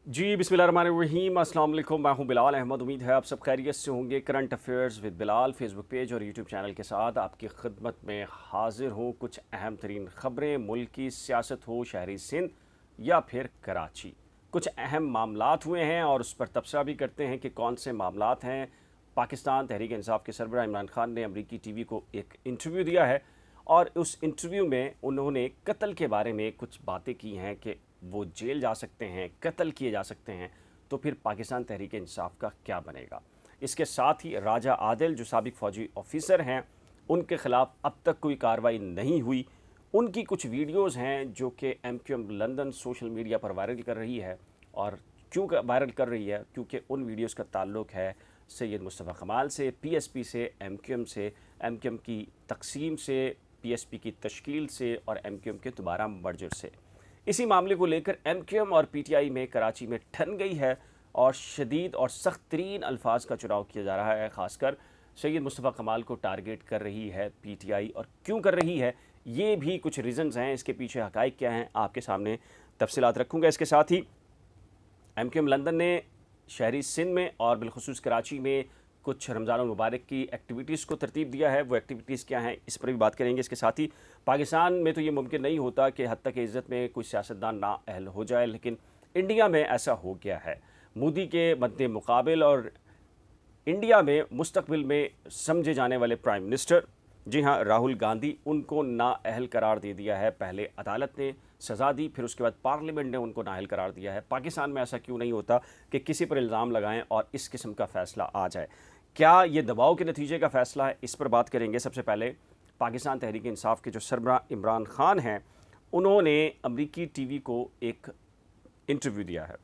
जी बिस्मिल्लाहिर्रहमानिर्रहीम, अस्सलाम वालेकुम। मैं हूं बिलाल अहमद। उम्मीद है आप सब खैरियत से होंगे। Current affairs with Bilal Facebook page और यूट्यूब चैनल के साथ आपकी खिदमत में हाजिर हूं। कुछ अहम तरीन ख़बरें, मुल्क की सियासत हो, शहरी सिंध या फिर कराची, कुछ अहम मामलात हुए हैं और उस पर तबसरा भी करते हैं कि कौन से मामलात हैं। पाकिस्तान तहरीक इंसाफ के सरबराह इमरान खान ने अमरीकी टीवी को एक इंटरव्यू दिया है और उस इंटरव्यू में उन्होंने कत्ल के बारे में कुछ बातें की हैं कि वो जेल जा सकते हैं, कत्ल किए जा सकते हैं, तो फिर पाकिस्तान तहरीक इंसाफ का क्या बनेगा। इसके साथ ही राजा आदिल जो साबिक फ़ौजी ऑफिसर हैं, उनके ख़िलाफ़ अब तक कोई कार्रवाई नहीं हुई। उनकी कुछ वीडियोज़ हैं जो कि MQM लंदन सोशल मीडिया पर वायरल कर रही है। और क्यों वायरल कर रही है? क्योंकि उन वीडियोज़ का ताल्लुक़ है सैयद मुस्तफ़ा कमाल से, PSP से, MQM से, MQM की तकसीम से, PSP की तश्कील से और MQM के दोबारा मर्जर से। इसी मामले को लेकर MQM और PTI में कराची में ठन गई है और शदीद और सख्त तरीन अल्फाज का चुनाव किया जा रहा है। ख़ासकर सैयद मुस्तफ़ा कमाल को टारगेट कर रही है PTI। और क्यों कर रही है, ये भी कुछ रीज़न्स हैं, इसके पीछे हक़ाइक़ क्या हैं, आपके सामने तफसीलात रखूँगा। इसके साथ ही MQM लंदन ने शहरी सिंध में और बिलखुसूस कराची में कुछ रमज़ान मुबारक की एक्टिविटीज़ को तरतीब दिया है। वो एक्टिविटीज़ क्या हैं, इस पर भी बात करेंगे। इसके साथ ही पाकिस्तान में तो ये मुमकिन नहीं होता कि हद तक इज़्ज़त में कोई सियासतदान नाअहल हो जाए, लेकिन इंडिया में ऐसा हो गया है। मोदी के मद्दे मुकाबिल और इंडिया में मुस्तकबिल में समझे जाने वाले प्राइम मिनिस्टर, जी हाँ, राहुल गांधी, उनको नाअहल करार दे दिया है। पहले अदालत ने सज़ा दी, फिर उसके बाद पार्लियामेंट ने उनको नाअहल करार दिया है। पाकिस्तान में ऐसा क्यों नहीं होता कि किसी पर इल्ज़ाम लगाएं और इस किस्म का फ़ैसला आ जाए? क्या ये दबाव के नतीजे का फ़ैसला है? इस पर बात करेंगे। सबसे पहले पाकिस्तान तहरीक इंसाफ के जो सरबराह इमरान खान हैं, उन्होंने अमरीकी टीवी को एक इंटरव्यू दिया है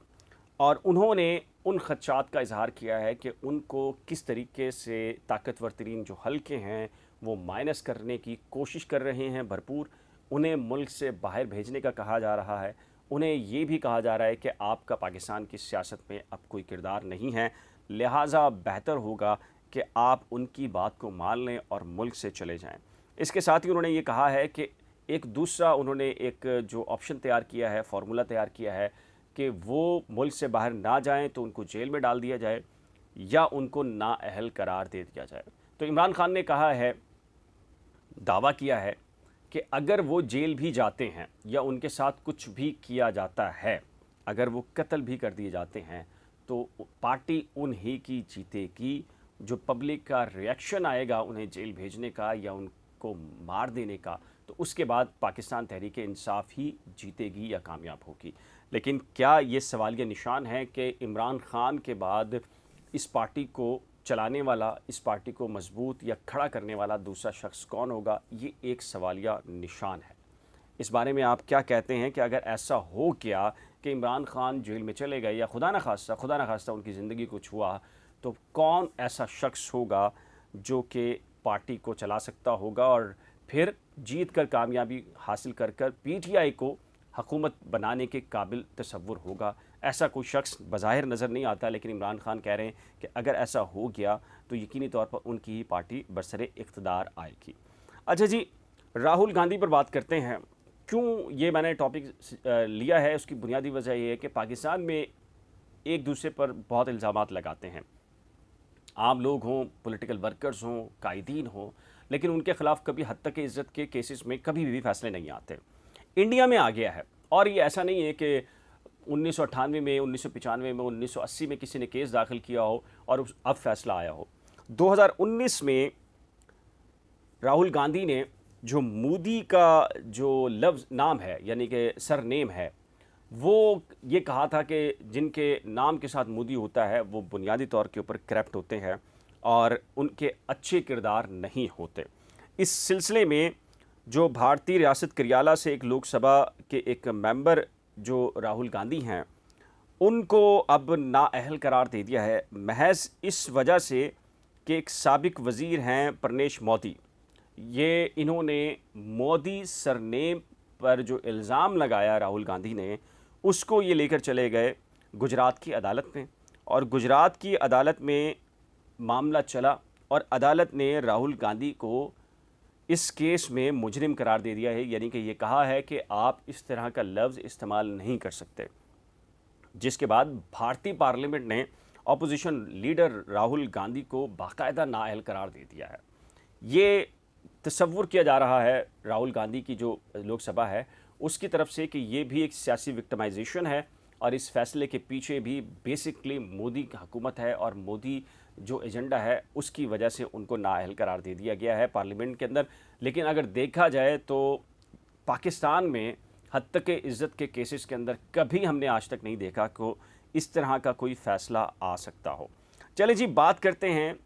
और उन्होंने उन ख़दशात का इजहार किया है कि उनको किस तरीके से ताकतवर तरीन जो हल्के हैं वो माइनस करने की कोशिश कर रहे हैं भरपूर। उन्हें मुल्क से बाहर भेजने का कहा जा रहा है। उन्हें ये भी कहा जा रहा है कि आपका पाकिस्तान की सियासत में अब कोई किरदार नहीं है, लिहाजा बेहतर होगा कि आप उनकी बात को मान लें और मुल्क से चले जाएं। इसके साथ ही उन्होंने ये कहा है कि एक दूसरा उन्होंने एक जो ऑप्शन तैयार किया है, फार्मूला तैयार किया है कि वो मुल्क से बाहर ना जाएं तो उनको जेल में डाल दिया जाए या उनको नाअहल करार दे दिया जाए। तो इमरान खान ने कहा है, दावा किया है कि अगर वो जेल भी जाते हैं या उनके साथ कुछ भी किया जाता है, अगर वो कत्ल भी कर दिए जाते हैं, तो पार्टी उन्हीं की जीतेगी। जो पब्लिक का रिएक्शन आएगा उन्हें जेल भेजने का या उनको मार देने का, तो उसके बाद पाकिस्तान तहरीक इंसाफ ही जीतेगी या कामयाब होगी। लेकिन क्या ये सवालिया निशान है कि इमरान खान के बाद इस पार्टी को चलाने वाला, इस पार्टी को मजबूत या खड़ा करने वाला दूसरा शख्स कौन होगा? ये एक सवालिया निशान है। इस बारे में आप क्या कहते हैं कि अगर ऐसा हो गया कि इमरान खान जेल में चले गए या खुदा न खास्ता उनकी ज़िंदगी कुछ हुआ, तो कौन ऐसा शख्स होगा जो कि पार्टी को चला सकता होगा और फिर जीत कर कामयाबी हासिल कर कर PTI को हकूमत बनाने के काबिल तसव्वुर होगा? ऐसा कोई शख्स बज़ाहिर नज़र नहीं आता, लेकिन इमरान खान कह रहे हैं कि अगर ऐसा हो गया तो यकीनी तौर पर उनकी ही पार्टी बरसरे इक़्तिदार आएगी। अच्छा जी, राहुल गांधी पर बात करते हैं। क्यों ये मैंने टॉपिक लिया है, उसकी बुनियादी वजह यह है कि पाकिस्तान में एक दूसरे पर बहुत इल्ज़ामात लगाते हैं। आम लोग हों, पॉलिटिकल वर्कर्स हों, कायदीन हों, लेकिन उनके ख़िलाफ़ कभी हद तक इज़्ज़त के केसेस में कभी भी फ़ैसले नहीं आते। इंडिया में आ गया है और ये ऐसा नहीं है कि 1998 में, 1995 में, 1980 में किसी ने केस दाखिल किया हो और अब फैसला आया हो। 2019 में राहुल गांधी ने जो मोदी का जो लफ्ज़ नाम है, यानी कि सरनेम है, वो ये कहा था कि जिनके नाम के साथ मोदी होता है वो बुनियादी तौर के ऊपर करप्ट होते हैं और उनके अच्छे किरदार नहीं होते। इस सिलसिले में जो भारतीय रियासत करियाला से एक लोकसभा के एक मेंबर जो राहुल गांधी हैं, उनको अब नाअहल करार दे दिया है, महज इस वजह से कि एक साबिक वज़ीर हैं प्रनेश मोदी। ये इन्होंने मोदी सरनेम पर जो इल्ज़ाम लगाया राहुल गांधी ने, उसको ये लेकर चले गए गुजरात की अदालत में और गुजरात की अदालत में मामला चला और अदालत ने राहुल गांधी को इस केस में मुजरिम करार दे दिया है। यानी कि ये कहा है कि आप इस तरह का लफ्ज़ इस्तेमाल नहीं कर सकते। जिसके बाद भारतीय पार्लियामेंट ने ऑपोजिशन लीडर राहुल गांधी को बाकायदा नाअहल करार दे दिया है। ये तसव्वुर किया जा रहा है राहुल गांधी की जो लोकसभा है उसकी तरफ से कि ये भी एक सियासी विक्टिमाइजेशन है और इस फैसले के पीछे भी बेसिकली मोदी की हुकूमत है और मोदी जो एजेंडा है उसकी वजह से उनको नाअहल करार दे दिया गया है पार्लियामेंट के अंदर। लेकिन अगर देखा जाए तो पाकिस्तान में हत्तक इज़्ज़त के केसेस के अंदर कभी हमने आज तक नहीं देखा कि इस तरह का कोई फ़ैसला आ सकता हो। चले जी, बात करते हैं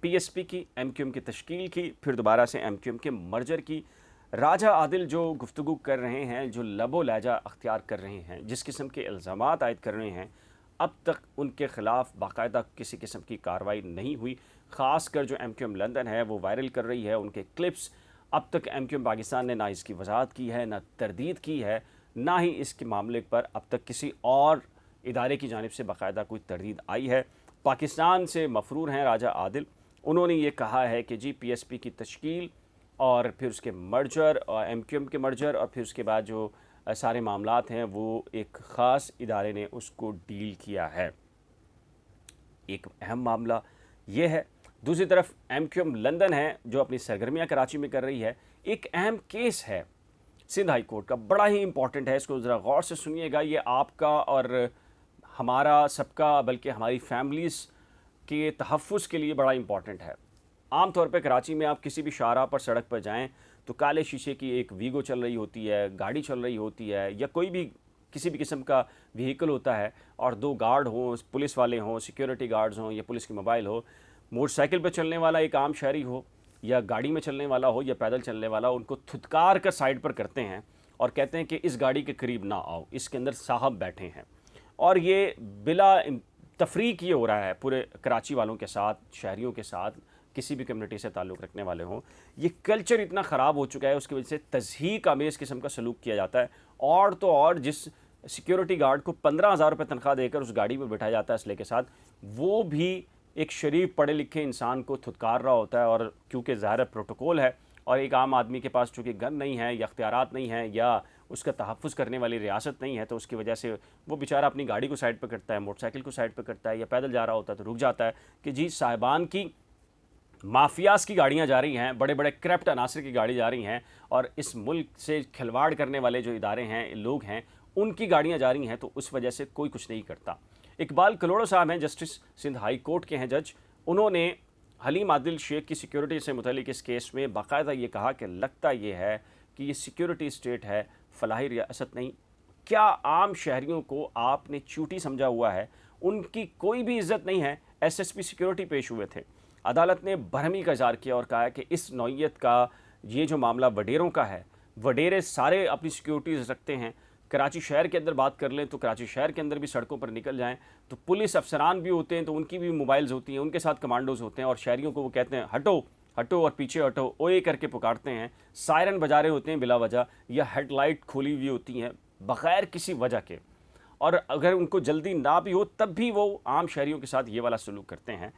पीएसपी की, एमक्यूएम की तश्कील की, फिर दोबारा से एमक्यूएम के मर्जर की। राजा आदिल जो गुफ्तगू कर रहे हैं, जो लबो लहजा अख्तियार कर रहे हैं, जिस किस्म के इल्ज़ामात आयद कर रहे हैं, अब तक उनके ख़िलाफ़ बाकायदा किसी किस्म की कार्रवाई नहीं हुई। ख़ासकर जो एमक्यूएम लंदन है वो वायरल कर रही है उनके क्लिप्स। अब तक एमक्यूएम पाकिस्तान ने ना इसकी वजाहत की है, ना तरदीद की है, ना ही इसके मामले पर अब तक किसी और इदारे की जानिब से बाकायदा कोई तरदीद आई है। पाकिस्तान से मफरूर हैं राजा आदिल। उन्होंने ये कहा है कि जी पीएसपी की तश्कील और फिर उसके मर्जर और एमक्यूएम के मर्जर और फिर उसके बाद जो सारे मामलात हैं वो एक ख़ास इदारे ने उसको डील किया है। एक अहम मामला ये है। दूसरी तरफ एमक्यूएम लंदन है जो अपनी सरगर्मियाँ कराची में कर रही है। एक अहम केस है सिंध हाई कोर्ट का, बड़ा ही इंपॉर्टेंट है, इसको ज़रा गौर से सुनिएगा। ये आपका और हमारा सबका, बल्कि हमारी फैमिलीज़ के तहफ़्फ़ुज़ के लिए बड़ा इंपॉर्टेंट है। आम तौर पे कराची में आप किसी भी शाहराह पर, सड़क पर जाएं तो काले शीशे की एक वीगो चल रही होती है, गाड़ी चल रही होती है या कोई भी किसी भी किस्म का व्हीकल होता है और दो गार्ड हों, पुलिस वाले हों, सिक्योरिटी गार्ड्स हों या पुलिस की मोबाइल हो, मोटरसाइकिल पर चलने वाला एक आम शहरी हो या गाड़ी में चलने वाला हो या पैदल चलने वाला, उनको थुतकार कर साइड पर करते हैं और कहते हैं कि इस गाड़ी के करीब ना आओ, इसके अंदर साहब बैठे हैं। और ये बिला तफरीक ये हो रहा है पूरे कराची वालों के साथ, शहरियों के साथ, किसी भी कम्युनिटी से ताल्लुक़ रखने वाले हों। ये कल्चर इतना ख़राब हो चुका है, उसकी वजह से तज़हीक आमेज़ किस्म का सलूक किया जाता है। और तो और जिस सिक्योरिटी गार्ड को 15,000 रुपये तनख्वाह देकर उस गाड़ी में बैठाया जाता है असले के साथ, वो भी एक शरीफ पढ़े लिखे इंसान को थुतकार रहा होता है। और क्योंकि ज़ाहिर प्रोटोकॉल है और एक आम आदमी के पास चूँकि गन नहीं है या अख्तियारात नहीं है या उसका तहफ़्फ़ुज़ करने वाली रियासत नहीं है, तो उसकी वजह से वो बेचारा अपनी गाड़ी को साइड पर करता है, मोटरसाइकिल को साइड पर करता है या पैदल जा रहा होता है तो रुक जाता है कि जी साहिबान की माफियाज़ की गाड़ियाँ जा रही हैं, बड़े बड़े करप्ट अनासर की गाड़ी जा रही हैं और इस मुल्क से खिलवाड़ करने वाले जो इदारे हैं, लोग हैं, उनकी गाड़ियाँ जा रही हैं, तो उस वजह से कोई कुछ नहीं करता। इकबाल कलोड़ो साहब हैं, जस्टिस सिंध हाई कोर्ट के हैं जज। उन्होंने हलीम आदिल शेख की सिक्योरिटी से मुतल्लिक इस केस में बाकायदा ये कहा कि लगता ये है कि ये सिक्योरिटी स्टेट है, फलाही रियासत नहीं। क्या आम शहरियों को आपने चूटी समझा हुआ है? उनकी कोई भी इज्जत नहीं है। एसएसपी सिक्योरिटी पेश हुए थे, अदालत ने बरहमी का इज़हार किया और कहा कि इस नौइयत का ये जो मामला वडेरों का है, वडेरे सारे अपनी सिक्योरिटीज़ रखते हैं। कराची शहर के अंदर बात कर लें तो कराची शहर के अंदर भी सड़कों पर निकल जाएं तो पुलिस अफसरान भी होते हैं, तो उनकी भी मोबाइल्स होती हैं, उनके साथ कमांडोज़ होते हैं और शहरियों को वो कहते हैं हटो हटो और पीछे हटो, ओए करके पुकारते हैं। सायरन बजा रहे होते हैं बिला वजह या हेडलाइट खोली हुई होती हैं बग़ैर किसी वजह के। और अगर उनको जल्दी ना भी हो तब भी वो आम शहरियों के साथ ये वाला सलूक करते हैं।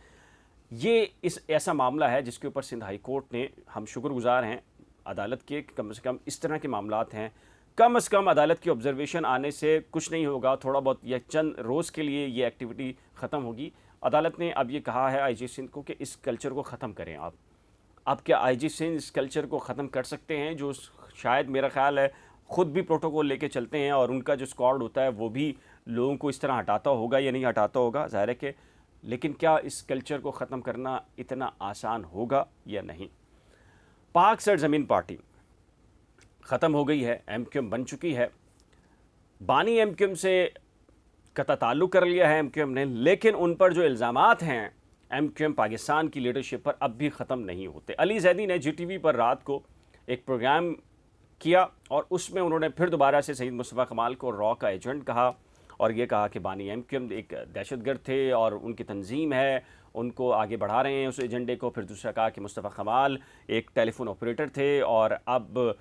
ये ऐसा मामला है जिसके ऊपर सिंध हाई कोर्ट ने, हम शुक्रगुजार हैं अदालत के, कम से कम इस तरह के मामलात हैं, कम से कम अदालत की ऑब्जर्वेशन आने से कुछ नहीं होगा, थोड़ा बहुत या चंद रोज़ के लिए ये एक्टिविटी ख़त्म होगी। अदालत ने अब ये कहा है आईजी सिंध को कि इस कल्चर को ख़त्म करें आप। अब क्या आईजी सिंध इस कल्चर को ख़त्म कर सकते हैं, जो शायद मेरा ख्याल है ख़ुद भी प्रोटोकॉल लेके चलते हैं और उनका जो स्क्वाड होता है वो भी लोगों को इस तरह हटाता होगा या नहीं हटाता होगा, ज़ाहिर है कि, लेकिन क्या इस कल्चर को ख़त्म करना इतना आसान होगा या नहीं? पाक सरजमीन पार्टी ख़त्म हो गई है, एमक्यूएम बन चुकी है। बानी एमक्यूएम से कता ताल्लुक़ कर लिया है एमक्यूएम ने, लेकिन उन पर जो इल्ज़ामात हैं एमक्यूएम पाकिस्तान की लीडरशिप पर अब भी ख़त्म नहीं होते। अली जैदी ने जीटीवी पर रात को एक प्रोग्राम किया और उसमें उन्होंने फिर दोबारा से सईद मुस्तफ़ा कमाल को रॉ का एजेंट कहा और ये कहा कि बानी एमक्यूएम एक दहशतगर्द थे और उनकी तंजीम है, उनको आगे बढ़ा रहे हैं उस एजेंडे को। फिर दूसरा कहा कि मुस्तफ़ा कमाल एक टेलीफोन ऑपरेटर थे और अब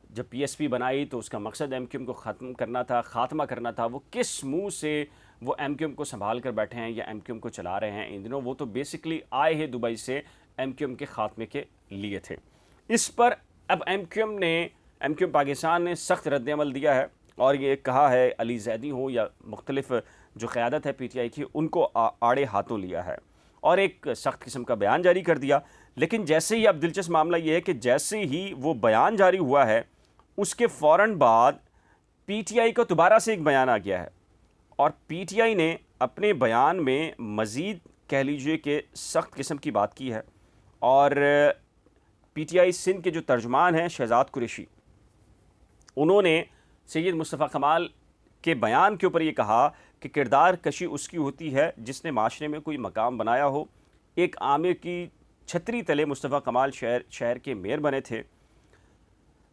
जब पीएसपी बनाई तो उसका मकसद एमक्यूएम को ख़त्म करना था, ख़ात्मा करना था। वो किस मुंह से वो एमक्यूएम को संभाल कर बैठे हैं या एमक्यूएम को चला रहे हैं इन दिनों? वो तो बेसिकली आए हैं दुबई से एमक्यूएम के ख़ात्मे के लिए थे। इस पर अब एमक्यूएम पाकिस्तान ने सख्त रद्द-ए-अमल दिया है। और ये कहा है अली जैदी हो या मुख्तलिफ जो क़यादत है PTI की, उनको आड़े हाथों लिया है और एक सख्त किस्म का बयान जारी कर दिया। लेकिन जैसे ही, अब दिलचस्प मामला ये है कि जैसे ही वो बयान जारी हुआ है उसके फ़ौरन बाद PTI को दोबारा से एक बयान आ गया है और PTI ने अपने बयान में मज़ीद कह लीजिए कि सख्त किस्म की बात की है। और PTI सिंध के जो तर्जुमान हैं शहजाद कुरैशी, उन्होंने सैयद मुस्तफ़ा कमाल के बयान के ऊपर ये कहा कि किरदार कशी उसकी होती है जिसने माशरे में कोई मकाम बनाया हो। एक आमिर की छतरी तले मुस्तफ़ा कमाल शहर के मेयर बने थे।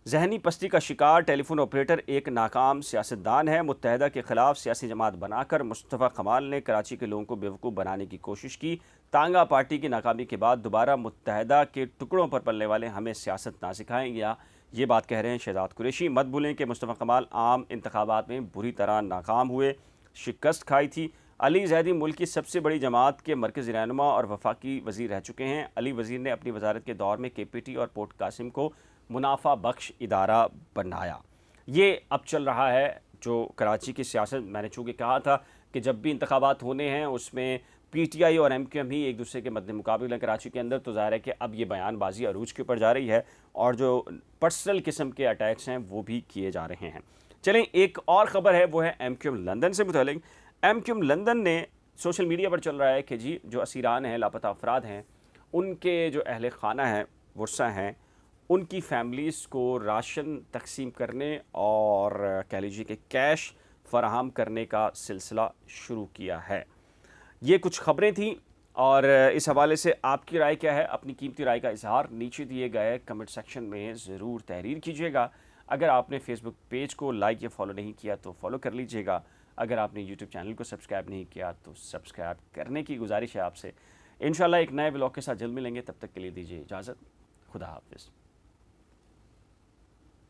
जहनी पस्ती का शिकार टेलीफोन ऑपरेटर एक नाकाम सियासतदान है। मुत्तहदा के ख़िलाफ़ सियासी जमात बनाकर मुस्तफ़ा कमाल ने कराची के लोगों को बेवकूफ़ बनाने की कोशिश की। तांगा पार्टी की नाकामी के बाद दोबारा मुत्तहदा के टुकड़ों पर पलने वाले हमें सियासत ना सिखाएं, या ये बात कह रहे हैं शहजाद कुरैशी। मत भूलें कि मुस्तफ़ा कमाल आम इंतखाबात में बुरी तरह नाकाम हुए, शिकस्त खाई थी। अली जैदी मुल्क की सबसे बड़ी जमात के मरकज़ी रहनुमा और वफाकी वज़ीर रह चुके हैं। अली वज़ीर ने अपनी वज़ारत के दौर में KPT और पोर्ट कासिम को मुनाफा बख्श इदारा बनाया। ये अब चल रहा है जो कराची की सियासत। मैंने चूँकि कहा था कि जब भी इंतखाबात होने हैं उसमें PTI और MQM ही एक दूसरे के मद्दे मुकाबले कराची के अंदर, तो ज़ाहिर है कि अब ये बयानबाजी अरूज के ऊपर जा रही है और जो पर्सनल किस्म के अटैक्स हैं वो भी किए जा रहे हैं। चलें, एक और ख़बर है, वो है MQM लंदन से मुतल्लिक़। MQM लंदन ने सोशल मीडिया पर चल रहा है कि जी जो असीरान हैं, लापता अफराद हैं, उनके जो अहले खाना हैं, वर्सा हैं, उनकी फैमिलीज़ को राशन तकसीम करने और कह लीजिए कि कैश फ़राहम करने का सिलसिला शुरू किया है। ये कुछ ख़बरें थीं और इस हवाले से आपकी राय क्या है? अपनी कीमती राय का इज़हार नीचे दिए गए कमेंट सेक्शन में ज़रूर तहरीर कीजिएगा। अगर आपने फेसबुक पेज को लाइक या फॉलो नहीं किया तो फॉलो कर लीजिएगा। अगर आपने यूट्यूब चैनल को सब्सक्राइब नहीं किया तो सब्सक्राइब करने की गुजारिश है आपसे। इंशाल्लाह एक नए व्लॉग के साथ जल्द मिलेंगे, तब तक के लिए दीजिए इजाज़त। खुदा हाफ़िज़।